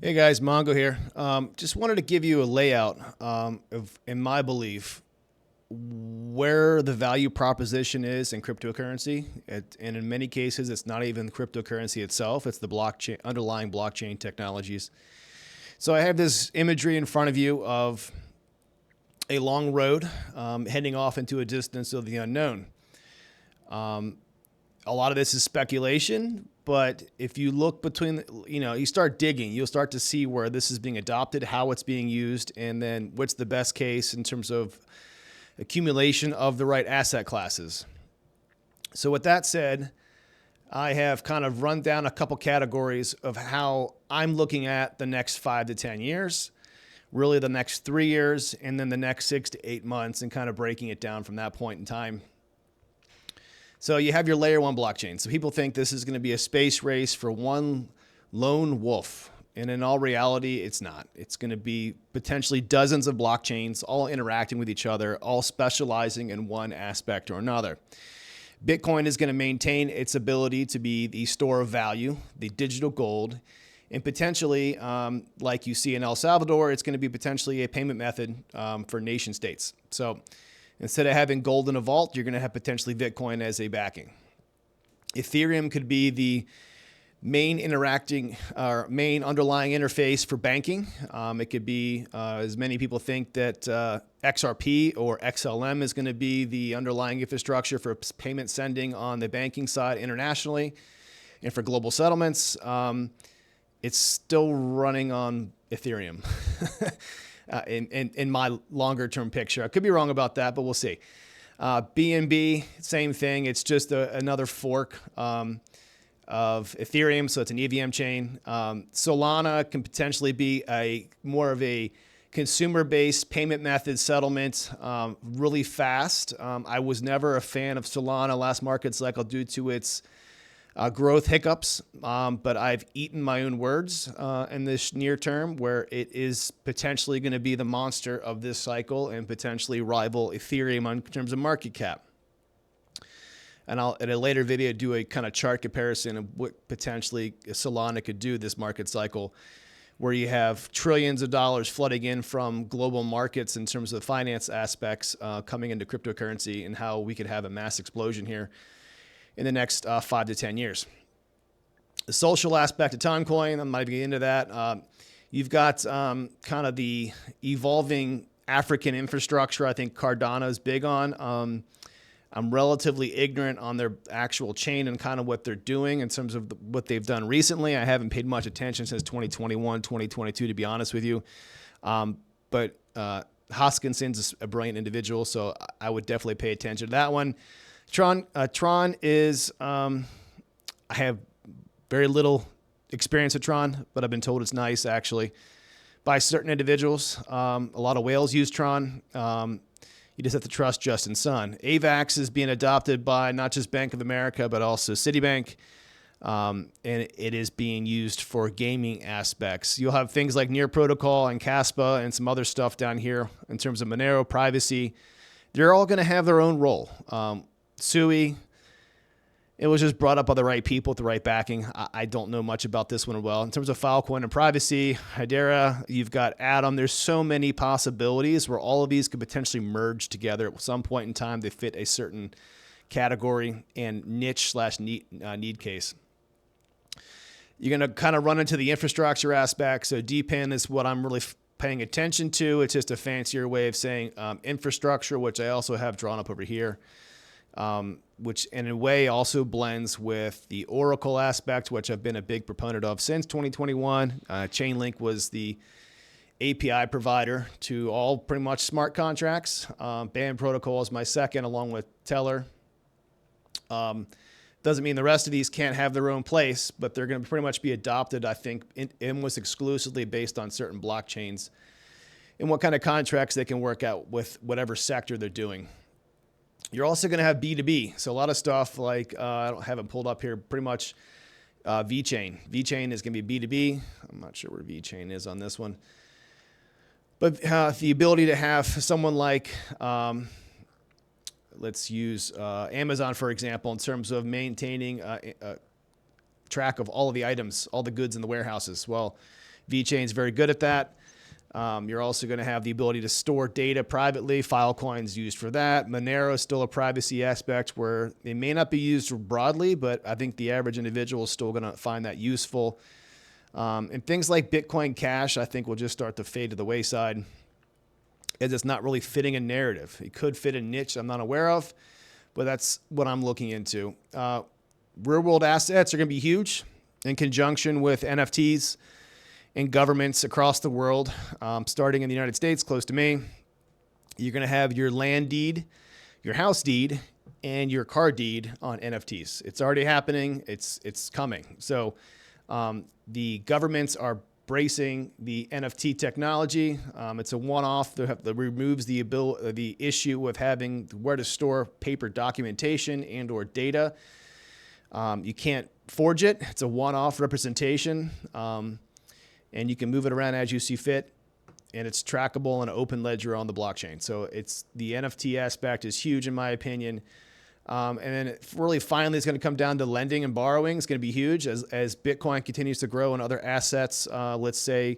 Hey guys, Mongo here. Just wanted to give you a layout of, in my belief, where the value proposition is in cryptocurrency. And in many cases, it's not even cryptocurrency itself; it's the blockchain, underlying blockchain technologies. So I have this imagery in front of you of a long road heading off into a distance of the unknown. A lot of this is speculation, but if you look between, you start digging, you'll start to see where this is being adopted, how it's being used, and then what's the best case in terms of accumulation of the right asset classes. So with that said, I have kind of run down a couple categories of how I'm looking at the next 5 to 10 years, really the next 3 years, and then the next 6 to 8 months, and kind of breaking it down from that point in time. So you have your layer one blockchain. So people think this is going to be a space race for one lone wolf. And in all reality, it's not. It's going to be potentially dozens of blockchains all interacting with each other, all specializing in one aspect or another. Bitcoin is going to maintain its ability to be the store of value, the digital gold, and potentially, like you see in El Salvador, it's going to be potentially a payment method for nation states. So instead of having gold in a vault, you're going to have potentially Bitcoin as a backing. Ethereum could be the main interacting or main underlying interface for banking. It could be, as many people think, that XRP or XLM is going to be the underlying infrastructure for payment sending on the banking side internationally and for global settlements. It's still running on Ethereum. In my longer term picture. I could be wrong about that, but we'll see. BNB, same thing. It's just another fork of Ethereum, so it's an EVM chain. Solana can potentially be more of a consumer-based payment method settlement, really fast. I was never a fan of Solana last market cycle due to its growth hiccups, but I've eaten my own words in this near term, where it is potentially going to be the monster of this cycle and potentially rival Ethereum in terms of market cap. And I'll, in a later video, do a kind of chart comparison of what potentially Solana could do this market cycle, where you have trillions of dollars flooding in from global markets in terms of finance aspects coming into cryptocurrency, and how we could have a mass explosion here in the next 5 to 10 years. The social aspect of Timecoin, I'm not even getting into that. You've got kind of the evolving African infrastructure. I think Cardano is big on. I'm relatively ignorant on their actual chain and kind of what they're doing in terms of what they've done recently. I haven't paid much attention since 2021, 2022, to be honest with you. But Hoskinson's a brilliant individual, so I would definitely pay attention to that one. Tron is, I have very little experience with Tron, but I've been told it's nice, actually, by certain individuals. A lot of whales use Tron. You just have to trust Justin Sun. AVAX is being adopted by not just Bank of America, but also Citibank. And it is being used for gaming aspects. You'll have things like Near Protocol and Caspa and some other stuff down here in terms of Monero, privacy. They're all going to have their own role. Sui, it was just brought up by the right people with the right backing. I don't know much about this one as well. In terms of Filecoin and privacy, Hedera, you've got Atom. There's so many possibilities where all of these could potentially merge together at some point in time. They fit a certain category and niche/need case. You're going to kind of run into the infrastructure aspect. So DPIN is what I'm really paying attention to. It's just a fancier way of saying infrastructure, which I also have drawn up over here. Which in a way also blends with the Oracle aspect, which I've been a big proponent of since 2021. Chainlink was the API provider to all pretty much smart contracts. Band Protocol is my second, along with Teller. Doesn't mean the rest of these can't have their own place, but they're going to pretty much be adopted, I think, almost exclusively based on certain blockchains and what kind of contracts they can work out with whatever sector they're doing. You're also going to have B2B. So a lot of stuff like, I don't have it pulled up here, pretty much VeChain. VeChain is going to be B2B. I'm not sure where VeChain is on this one. But the ability to have someone like, let's use Amazon, for example, in terms of maintaining track of all of the items, all the goods in the warehouses. Well, VeChain's very good at that. You're also going to have the ability to store data privately. Filecoin's used for that. Monero is still a privacy aspect where they may not be used broadly, but I think the average individual is still going to find that useful. And things like Bitcoin Cash, I think, will just start to fade to the wayside as it's not really fitting a narrative. It could fit a niche I'm not aware of, but that's what I'm looking into. Real-world assets are going to be huge in conjunction with NFTs and governments across the world, starting in the United States, close to me. You're going to have your land deed, your house deed, and your car deed on NFTs. It's already happening. It's coming. So the governments are bracing the NFT technology. It's a one-off that removes the issue of having where to store paper documentation and or data. You can't forge it. It's a one-off representation. And you can move it around as you see fit, and it's trackable in an open ledger on the blockchain. So it's the NFT aspect is huge in my opinion. And then it really finally it's going to come down to lending and borrowing. It's going to be huge as Bitcoin continues to grow and other assets, let's say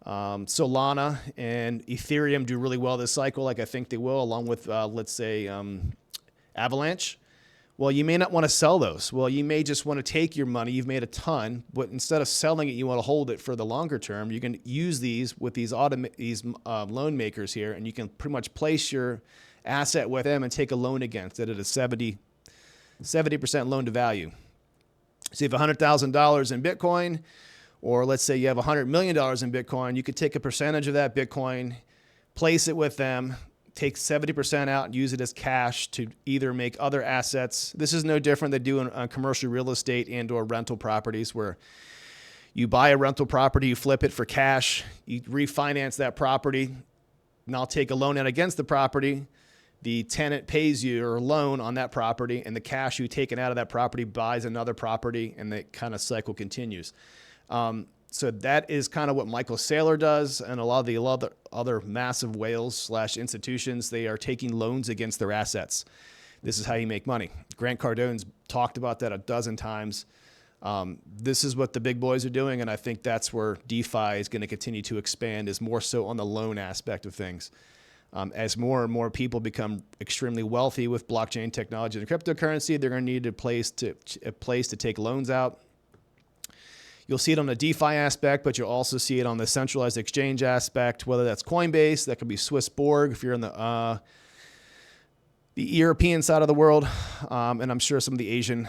Solana and Ethereum do really well this cycle, like I think they will, along with, let's say, Avalanche. Well, you may not want to sell those. Well, you may just want to take your money. You've made a ton, but instead of selling it, you want to hold it for the longer term. You can use these with these loan makers here, and you can pretty much place your asset with them and take a loan against it at a 70% loan to value. So you have $100,000 in Bitcoin, or let's say you have $100 million in Bitcoin. You could take a percentage of that Bitcoin, place it with them, take 70% out and use it as cash to either make other assets. This is no different than doing commercial real estate and or rental properties where you buy a rental property, you flip it for cash, you refinance that property, and I'll take a loan out against the property. The tenant pays you or loan on that property, and the cash you taken out of that property buys another property, and the kind of cycle continues. So that is kind of what Michael Saylor does, and a lot of the other massive whales / institutions, they are taking loans against their assets. This is how you make money. Grant Cardone's talked about that a dozen times. This is what the big boys are doing, and I think that's where DeFi is going to continue to expand, is more so on the loan aspect of things. As more and more people become extremely wealthy with blockchain technology and cryptocurrency, they're going to need a place to take loans out. You'll see it on the DeFi aspect, but you'll also see it on the centralized exchange aspect, whether that's Coinbase, that could be Swissborg if you're in the European side of the world, and I'm sure some of the Asian,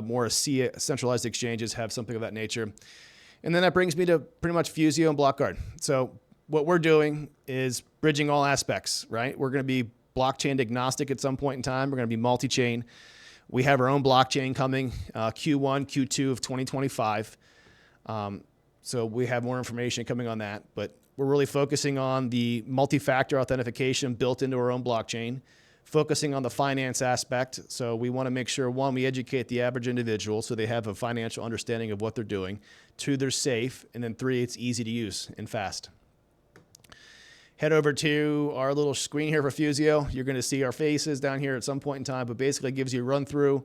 more centralized exchanges have something of that nature. And then that brings me to pretty much Fusio and BlockGuard. So what we're doing is bridging all aspects, right? We're going to be blockchain agnostic at some point in time. We're going to be multi-chain. We have our own blockchain coming Q1, Q2 of 2025. So we have more information coming on that. But we're really focusing on the multi-factor authentication built into our own blockchain, focusing on the finance aspect. So we want to make sure, one, we educate the average individual so they have a financial understanding of what they're doing. Two, they're safe. And then three, it's easy to use and fast. Head over to our little screen here for Fusio. You're going to see our faces down here at some point in time, but basically it gives you a run through.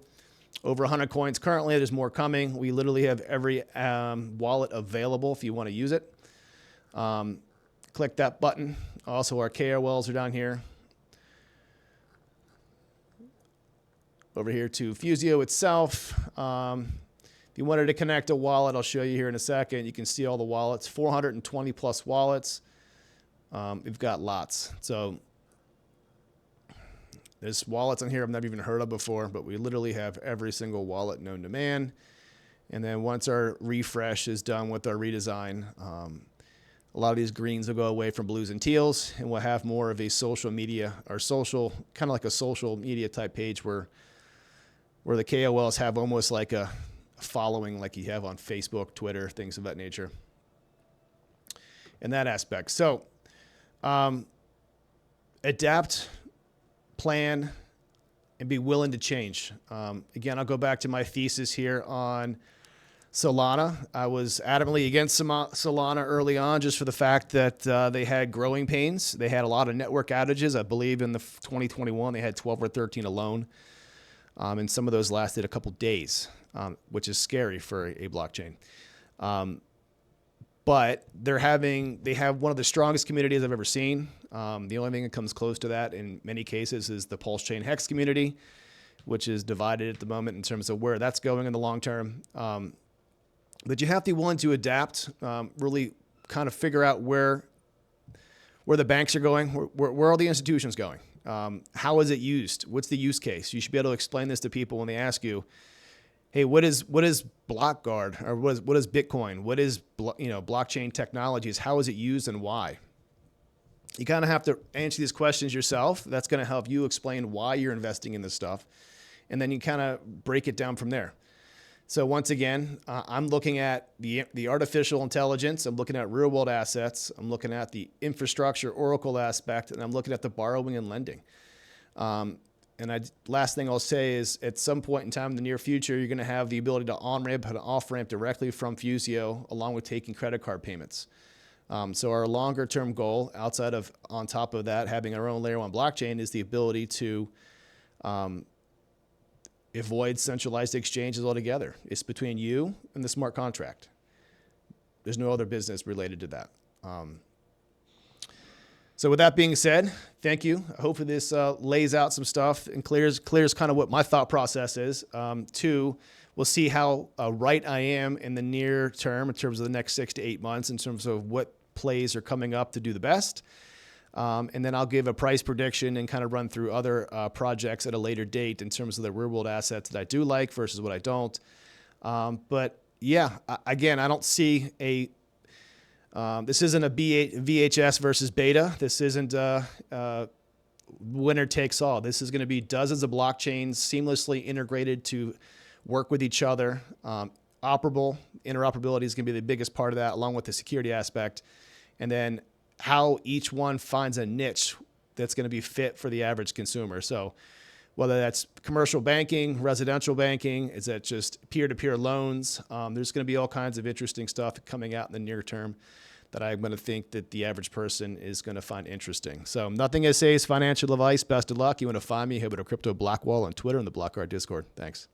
Over 100 coins currently. There's more coming. We literally have every wallet available if you want to use it. Click that button. Also, our KOLs are down here. Over here to Fusio itself. If you wanted to connect a wallet, I'll show you here in a second. You can see all the wallets, 420 plus wallets. We've got lots. So there's wallets on here I've never even heard of before, but we literally have every single wallet known to man. And then once our refresh is done with our redesign, a lot of these greens will go away from blues and teals, and we'll have more of a social media or social, kind of like a social media type page where the KOLs have almost like a following like you have on Facebook, Twitter, things of that nature. In that aspect. So adapt, plan, and be willing to change. Again, I'll go back to my thesis here on Solana. I was adamantly against Solana early on just for the fact that they had growing pains. They had a lot of network outages. I believe in the 2021 they had 12 or 13 alone. And some of those lasted a couple days, which is scary for a blockchain. but they have one of the strongest communities I've ever seen. The only thing that comes close to that in many cases is the Pulse Chain Hex community, which is divided at the moment in terms of where that's going in the long term. But you have to be willing to adapt, really kind of figure out where the banks are going, where are the institutions going, how is it used, what's the use case. You should be able to explain this to people when they ask you, hey, what is BlockGuard, or what is Bitcoin, what is blockchain technologies, how is it used and why? You kind of have to answer these questions yourself. That's going to help you explain why you're investing in this stuff, and then you kind of break it down from there. So once again, I'm looking at the artificial intelligence. I'm looking at real world assets. I'm looking at the infrastructure Oracle aspect, and I'm looking at the borrowing and lending. Last thing I'll say is at some point in time in the near future, you're going to have the ability to on-ramp and off-ramp directly from Fusio, along with taking credit card payments. So our longer term goal, outside of, on top of that, having our own layer one blockchain, is the ability to avoid centralized exchanges altogether. It's between you and the smart contract. There's no other business related to that. So with that being said, thank you. Hopefully this lays out some stuff and clears kind of what my thought process is. Two, we'll see how right I am in the near term in terms of the next 6 to 8 months in terms of what plays are coming up to do the best. And then I'll give a price prediction and kind of run through other projects at a later date in terms of the real world assets that I do like versus what I don't. But yeah, again, I don't see this isn't a VHS versus beta. This isn't winner takes all. This is going to be dozens of blockchains seamlessly integrated to work with each other. Interoperability is going to be the biggest part of that, along with the security aspect. And then how each one finds a niche that's going to be fit for the average consumer. So whether that's commercial banking, residential banking, is that just peer-to-peer loans? There's going to be all kinds of interesting stuff coming out in the near term that I'm going to think that the average person is going to find interesting. So nothing I say is financial advice. Best of luck. You want to find me, head over to Crypto Blackwall on Twitter and the BlockGuard Discord. Thanks.